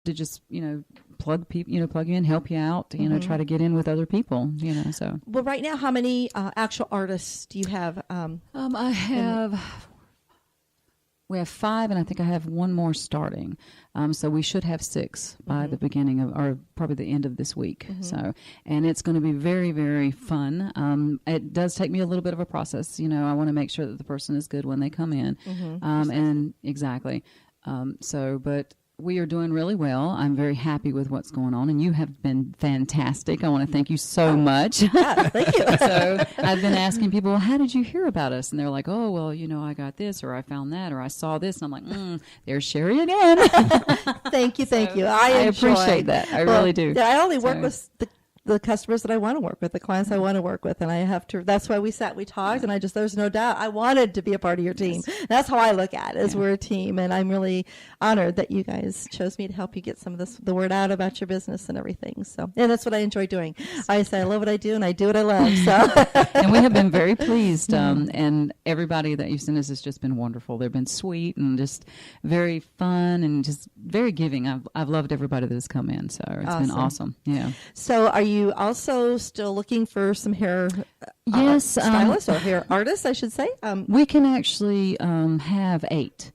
to just, plug you in, help you out, try to get in with other people, so. Well, right now, how many actual artists do you have? We have 5, and I think I have one more starting. So we should have 6 by the beginning of, or probably the end of this week. So, and it's going to be very, very fun. It does take me a little bit of a process. I want to make sure that the person is good when they come in. And exactly. But we are doing really well. I'm very happy with what's going on, and you have been fantastic. I want to thank you so much. Yeah, thank you. So I've been asking people, well, how did you hear about us? And they're like, oh, well, I got this, or I found that, or I saw this. And I'm like, there's Cheri again. Thank you. I appreciate that. I really do. I only work with the customers that I want to work with, the clients I want to work with, and I have to. That's why we talked, and there's no doubt I wanted to be a part of your team. Yes. That's how I look at it, is we're a team, and I'm really honored that you guys chose me to help you get some of the word out about your business and everything. So, and that's what I enjoy doing. I say I love what I do, and I do what I love. So, and we have been very pleased, and everybody that you've sent us has just been wonderful. They've been sweet and just very fun and just very giving. I've loved everybody that has come in, so it's been awesome. Yeah. So, are you also still looking for some hair stylists or hair artists, I should say? We can actually have 8.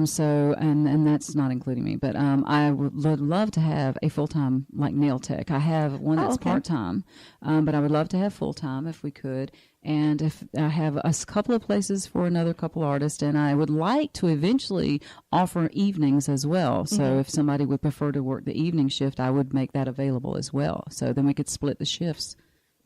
So, and that's not including me, but I would love to have a full-time, like, nail tech. I have one that's part-time, but I would love to have full-time if we could. And if I have a couple of places for another couple artists, and I would like to eventually offer evenings as well. So if somebody would prefer to work the evening shift, I would make that available as well. So then we could split the shifts.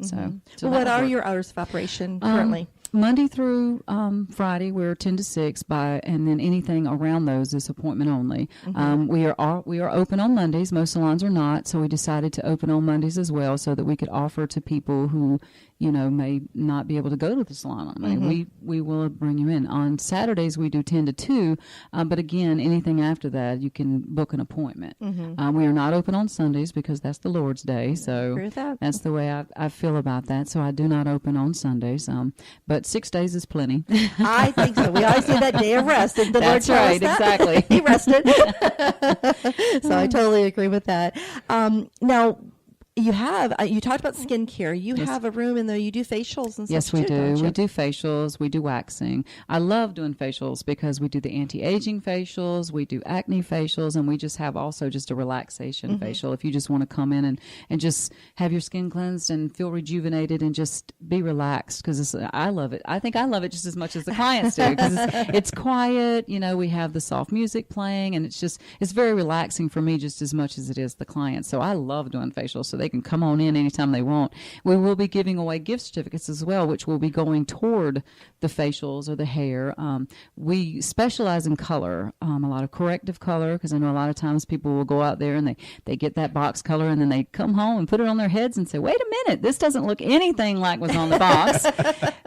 So what are your hours of operation currently? Monday through Friday, we're 10 to 6 and then anything around those is appointment only. We are open on Mondays. Most salons are not, so we decided to open on Mondays as well, so that we could offer to people who may not be able to go to the salon on Monday. We will bring you in. On Saturdays, we do 10 to 2, but again, anything after that, you can book an appointment. We are not open on Sundays because that's the Lord's Day, so that's the way I feel about that. So I do not open on Sundays, but 6 days is plenty. I think so. We always say that day of rest. And the that's Lord right, exactly. He rested. So I totally agree with that. Now, you talked about skincare. You have a room in there. You do facials and stuff. Yes, we do. We do facials. We do waxing. I love doing facials because we do the anti-aging facials. We do acne facials, and we just have also just a relaxation facial. If you just want to come in and just have your skin cleansed and feel rejuvenated and just be relaxed, because I love it. I think I love it just as much as the clients do, because it's quiet. We have the soft music playing, and it's very relaxing for me just as much as it is the clients. So I love doing facials. So they can come on in anytime they want. We will be giving away gift certificates as well, which will be going toward the facials or the hair. We specialize in color, a lot of corrective color, because I know a lot of times people will go out there and they get that box color, and then they come home and put it on their heads and say, wait a minute, this doesn't look anything like was on the box.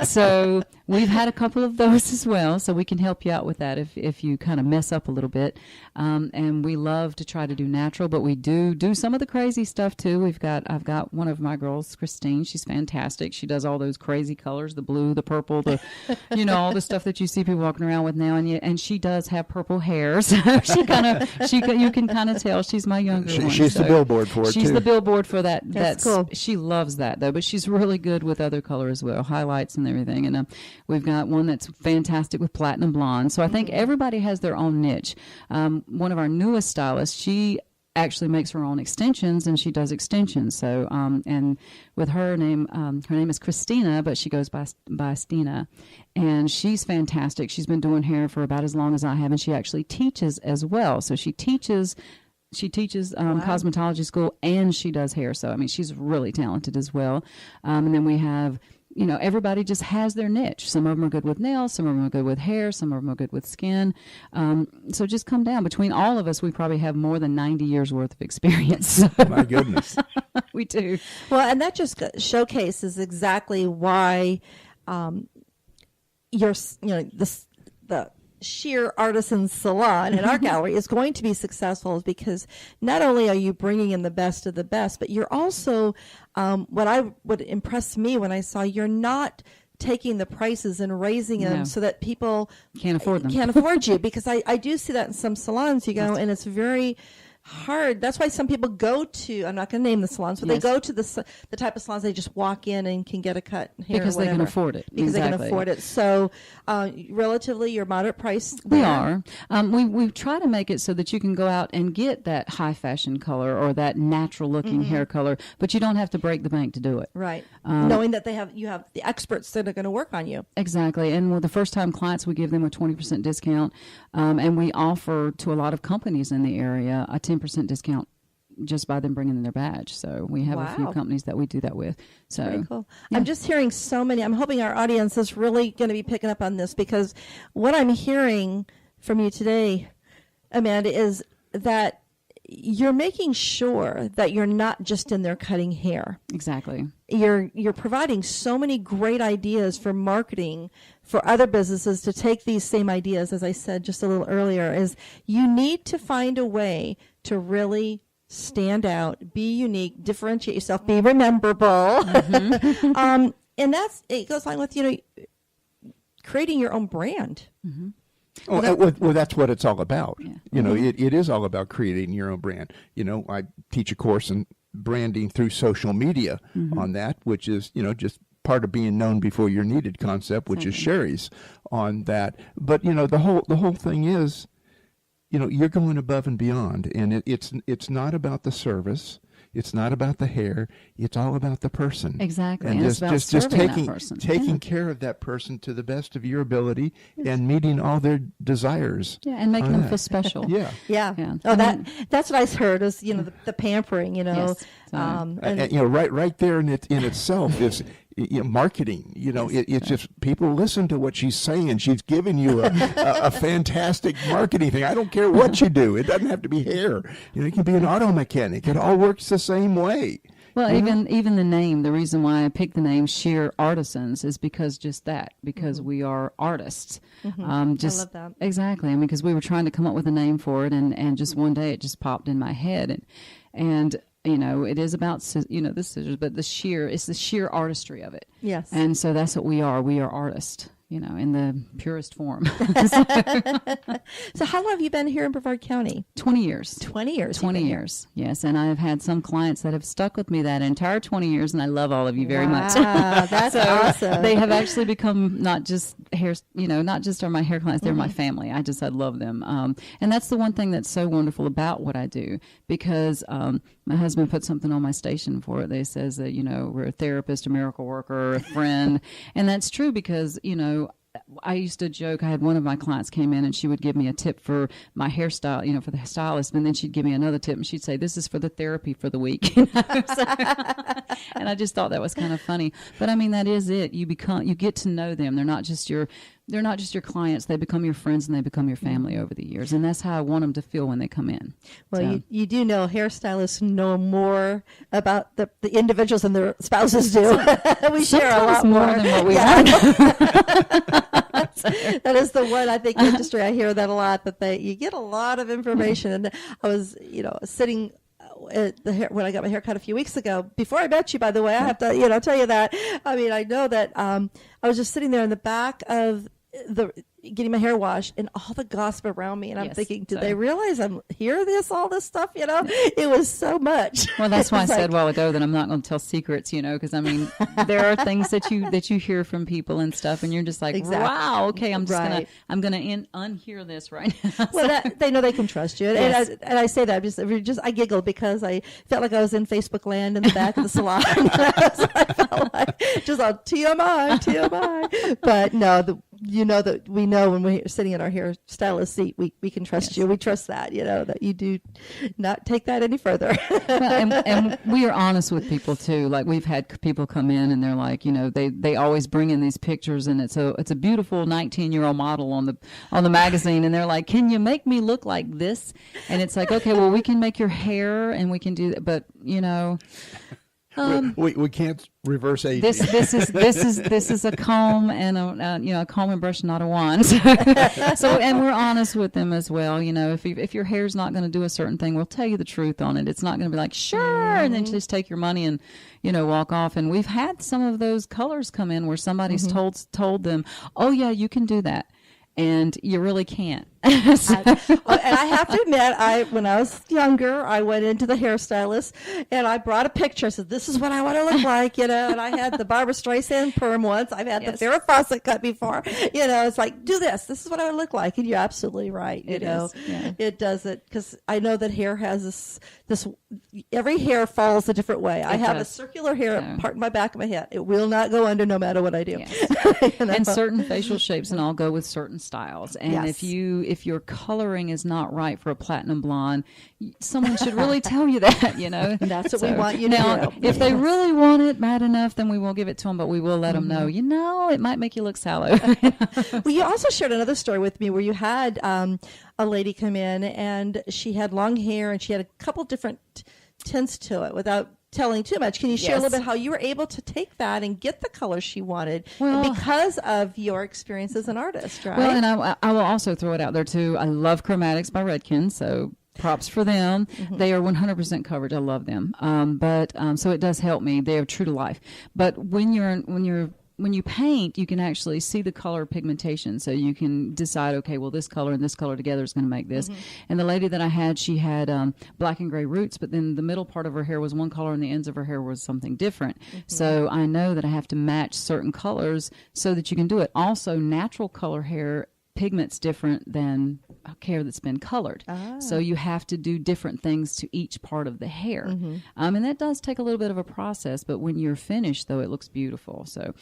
So we've had a couple of those as well, so we can help you out with that if you kind of mess up a little bit. And we love to try to do natural, but we do some of the crazy stuff too. I've got one of my girls, Christine. She's fantastic. She does all those crazy colors, the blue, the purple, all the stuff that you see people walking around with now. And she does have purple hair, so you can kind of tell she's my younger one. She's the billboard for it too. She's the billboard for that. That's cool. She loves that though, but she's really good with other color as well, highlights and everything. And we've got one that's fantastic with platinum blonde. So I think everybody has their own niche. One of our newest stylists, she actually makes her own extensions, and she does extensions. So, and with her name is Christina, but she goes by Stina, and she's fantastic. She's been doing hair for about as long as I have, and she actually teaches as well. So she teaches cosmetology school, and she does hair. So, she's really talented as well. And then we have, everybody just has their niche. Some of them are good with nails, some of them are good with hair, some of them are good with skin. So just come down. Between all of us, we probably have more than 90 years worth of experience. My goodness. We do. Well, and that just showcases exactly why the Shear Artisan Salon in our gallery is going to be successful, because not only are you bringing in the best of the best, but you're also, what impressed me when I saw, you're not taking the prices and raising them so that people can't afford them. Can't afford you, because I do see that in some salons. You go and it's very hard. That's why some people go to, I'm not going to name the salons, but Yes. they go to the type of salons they just walk in and can get a cut hair Because or they can whatever. afford it. Because they can Exactly. afford it. So relatively, you're moderate price. We there. are. We try to make it so that you can go out and get that high fashion color or that natural looking hair color, but you don't have to break the bank to do it. Right. Knowing that you have the experts that are going to work on you. Exactly. And with the first time clients, we give them a 20% discount. And we offer to a lot of companies in the area a 10% discount just by them bringing in their badge. So we have a few Wow. companies that we do that with. So Very cool. yeah. I'm just hearing so many. I'm hoping our audience is really going to be picking up on this, because what I'm hearing from you today, Amanda, is that you're making sure that you're not just in there cutting hair. Exactly. You're providing so many great ideas for marketing for other businesses to take these same ideas. As I said just a little earlier, is you need to find a way to really stand out, be unique, differentiate yourself, be rememberable. And it goes along with, creating your own brand. Mm-hmm. Well, that's what it's all about. Yeah. It is all about creating your own brand. I teach a course in branding through social media on that, which is, just part of being known before you're needed concept, which is Cheri's on that. But, the whole thing is, you're going above and beyond, and it's not about the service. It's not about the hair. It's all about the person. Exactly. And it's about serving that person. taking care of that person to the best of your ability and meeting all their desires. Yeah, and making them feel special. Yeah. Yeah. Yeah. Oh, I mean- that's what I heard is, the pampering, Yes. So- And right there in itself is marketing. It's just people listen to what she's saying. She's giving you a fantastic marketing thing. I don't care what you do. It doesn't have to be hair. It can be an auto mechanic. It all works the same way. Well, even the name, the reason why I picked the name Shear Artisans is because we are artists. I love that. Exactly. I mean, because we were trying to come up with a name for it, and just one day it just popped in my head, and it is about, the scissors, but it's the sheer artistry of it. Yes. And so that's what we are. We are artists, in the purest form. So how long have you been here in Brevard County? 20 years. 20 years. 20 years, yes. And I have had some clients that have stuck with me that entire 20 years, and I love all of you very much. Wow, that's awesome. They have actually become not just not just are my hair clients, they're my family. I love them. And that's the one thing that's so wonderful about what I do, because my husband put something on my station for it. They says that, we're a therapist, a miracle worker, a friend. And that's true because, I used to joke. I had one of my clients came in and she would give me a tip for my hairstyle, for the stylist, and then she'd give me another tip and she'd say, "This is for the therapy for the week." And I just thought that was kind of funny. But I mean, that is it. You get to know them. They're not just your clients. They become your friends and they become your family over the years. And that's how I want them to feel when they come in. Well, So- you do know hairstylists know more about the individuals than their spouses do. We share a lot Sometimes more than what we want. That is the one, I think, industry. I hear that a lot, that you get a lot of information. And I was, sitting at when I got my hair cut a few weeks ago, before I met you, by the way, I have to, tell you that. I mean, I know that I was just sitting there in the back of getting my hair washed and all the gossip around me. And I'm Yes, thinking, did so- they realize I'm all this stuff, It was so much. Well, that's why I It's said like- a while ago that I'm not going to tell secrets, because I mean, there are things that you hear from people and stuff, and you're just like, Exactly. wow, okay, I'm just Right. gonna unhear this right now. Well, they know they can trust you, Yes. and I say that I giggled because I felt like I was in Facebook land in the back of the salon. I felt like just on TMI. But no, that we know when we're sitting in our hairstylist seat, we can trust you. We trust that that you do not take that any further. Well, and we are honest with people too. Like, we've had people come in and they're like, they always bring in these pictures, and it's a beautiful 19-year-old model on the magazine, and they're like, "Can you make me look like this?" And it's like, okay, well, we can make your hair and we can do that, but We can't reverse aging. this is a comb and a comb and brush, not a wand. So and we're honest with them as well. If your hair's not going to do a certain thing, we'll tell you the truth on it. It's not going to be like, sure, and then just take your money and walk off. And we've had some of those colors come in where somebody's told them, oh yeah, you can do that. And you really can't. And I have to admit, when I was younger, I went into the hairstylist and I brought a picture. I said, this is what I want to look like, and I had the Barbara Streisand perm once. I've had the Farrah Fawcett cut before. It's like, do this. This is what I would look like. And you're absolutely right. It does it, because I know that hair has this every hair falls a different way. I have a circular hair part in my back of my head. It will not go under no matter what I do. Yes. And certain facial shapes and all go with certain styles. And if your coloring is not right for a platinum blonde, someone should really tell you that, And that's what we want you to do. If they really want it bad enough, then we won't give it to them, but we will let them know, it might make you look sallow. Well, you also shared another story with me where you had a lady come in and she had long hair and she had a couple different tints to it without telling too much. Can you share a little bit how you were able to take that and get the color she wanted because of your experience as an artist, right? Well, and I will also throw it out there too. I love Chromatics by Redken, so props for them. They are 100% coverage. I love them. So it does help me. They are true to life. But when you paint, you can actually see the color pigmentation. So you can decide, okay, well, this color and this color together is going to make this. And the lady that I had, she had black and gray roots, but then the middle part of her hair was one color and the ends of her hair was something different. So I know that I have to match certain colors so that you can do it. Also, natural color hair pigment's different than hair that's been colored. So you have to do different things to each part of the hair. And that does take a little bit of a process, but when you're finished, though, it looks beautiful. So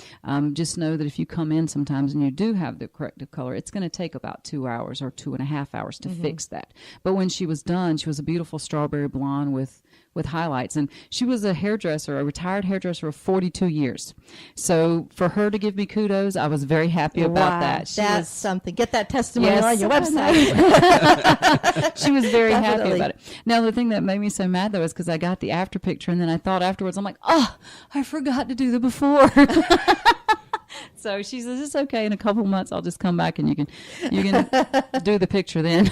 just know that if you come in sometimes and you do have the corrective color, it's going to take about 2 hours or 2.5 hours to fix that. But when she was done, she was a beautiful strawberry blonde with highlights. And she was a hairdresser, a retired hairdresser of 42 years. So for her to give me kudos, I was very happy about that. That's something. Get that testimony on your website. She was very happy about it. Now, the thing that made me so mad, though, is because I got the after picture, and then I thought afterwards, I'm like, oh, I forgot to do the before. So she says, it's okay. In a couple months, I'll just come back and you can do the picture then.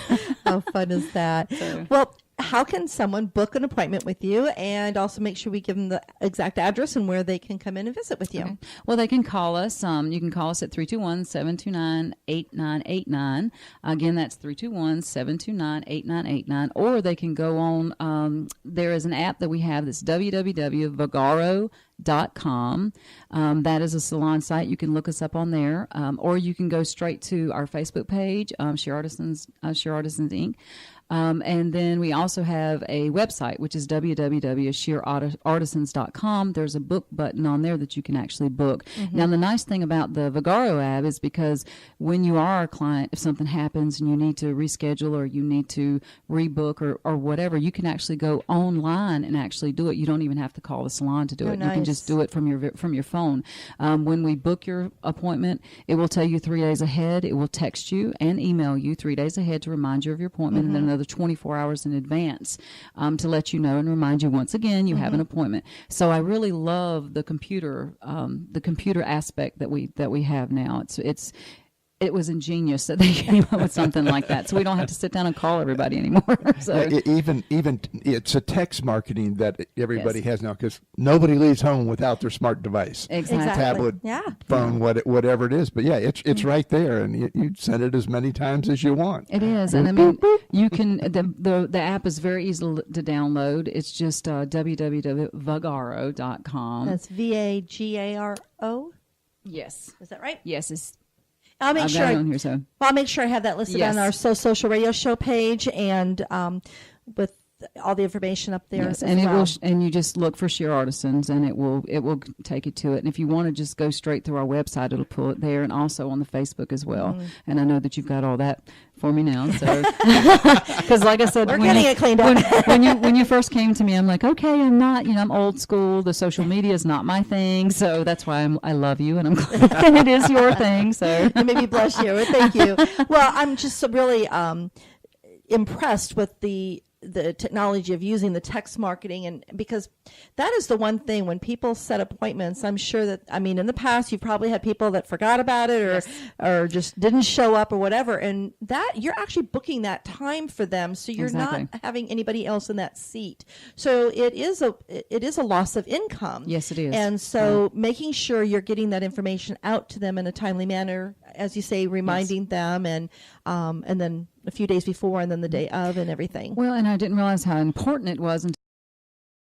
How fun is that? Well, how can someone book an appointment with you, and also make sure we give them the exact address and where they can come in and visit with you? Okay. Well, they can call us. You can call us at 321-729-8989. Again, that's 321-729-8989. Or they can go on, there is an app that we have that's www.vagaro.com. That is a salon site. You can look us up on there, or you can go straight to our Facebook page, Shear Artisans Inc. And then we also have a website, which is www.cheri-richardmartin.com. There's a book button on there that you can actually book. Now, the nice thing about the Vagaro app is because when you are a client, if something happens and you need to reschedule or you need to rebook or whatever, you can actually go online and actually do it. You don't even have to call the salon to do it. Nice. You can just do it from your phone. When we book your appointment, it will tell you 3 days ahead. It will text you and email you 3 days ahead to remind you of your appointment, and then another 24 hours in advance to let you know and remind you once again you have an appointment. So I really love the computer aspect that we have now. It was ingenious that they came up with something like that, so we don't have to sit down and call everybody anymore. So even it's a text marketing that everybody has now, because nobody leaves home without their smart device, exactly. tablet, phone, whatever it is. But yeah, it's right there, and you send it as many times as you want. It is, and I mean, you can. The app is very easy to download. It's just www.vagaro.com. That's VAGARO. Yes, is that right? Yes, it's. I'll make sure. On here, so. I'll make sure I have that listed on our social radio show page, and with all the information up there. Yes, and it will, and you just look for Shear Artisans, and it will take you to it. And if you want to just go straight through our website, it'll pull it there, and also on the Facebook as well. And I know that you've got all that for me now, so because like I said, we're getting it cleaned up. when you first came to me, I'm like, okay, I'm not, I'm old school. The social media is not my thing, so that's why I love you, and I'm glad it is your thing. So it made me blush here. Thank you. Well, I'm just really impressed with the technology of using the text marketing, and because that is the one thing when people set appointments, I'm sure that, in the past you've probably had people that forgot about it or just didn't show up or whatever, and that you're actually booking that time for them, so you're not having anybody else in that seat. So it is a loss of income. Yes, it is. And so making sure you're getting that information out to them in a timely manner, as you say, reminding them, and then a few days before and then the day of and everything. Well, and I didn't realize how important it was until